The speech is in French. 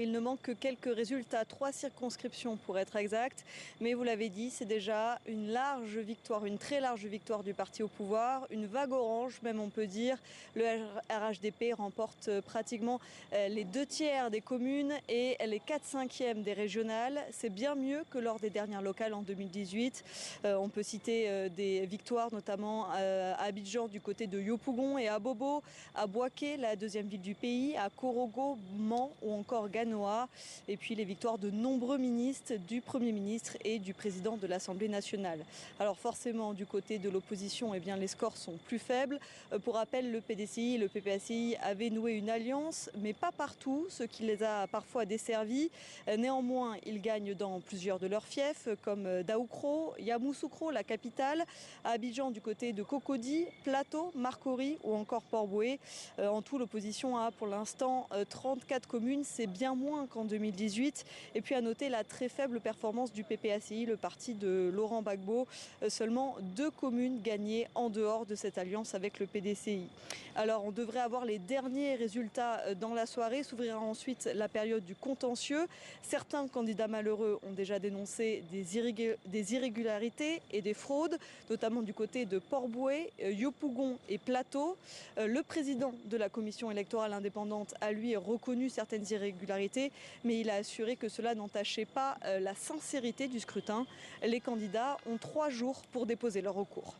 Il ne manque que quelques résultats, 3 circonscriptions pour être exact, mais vous l'avez dit, c'est déjà une large victoire, une très large victoire du parti au pouvoir, une vague orange même on peut dire. Le RHDP remporte pratiquement les 2/3 des communes et les 4/5 des régionales. C'est bien mieux que lors des dernières locales en 2018. On peut citer des victoires notamment à Abidjan du côté de Yopougon et à Bobo, à Bouaké, la deuxième ville du pays, à Korogo, Mans ou encore Ganoa. Et puis les victoires de nombreux ministres, du Premier ministre et du président de l'Assemblée nationale. Alors forcément, du côté de l'opposition, eh bien, les scores sont plus faibles. Pour rappel, le PDCI et le PPACI avaient noué une alliance, mais pas partout, ce qui les a parfois desservis. Néanmoins, ils gagnent dans plusieurs de leurs fiefs, comme Daoukro, Yamoussoukro, la capitale, à Abidjan du côté de Cocody, Plateau, Marcory ou encore Port-Bouët. En tout, l'opposition a pour l'instant 34 communes, c'est bien moins qu'en 2018. Et puis à noter la très faible performance du PPACI, le parti de Laurent Gbagbo. Seulement 2 communes gagnées en dehors de cette alliance avec le PDCI. Alors on devrait avoir les derniers résultats dans la soirée. S'ouvrira ensuite la période du contentieux. Certains candidats malheureux ont déjà dénoncé des irrégularités et des fraudes, notamment du côté de Port-Bouët, Yopougon et Plateau. Le président de la commission électorale indépendante a lui reconnu certaines irrégularités, mais il a assuré que cela n'entachait pas la sincérité du scrutin. Les candidats ont 3 jours pour déposer leur recours.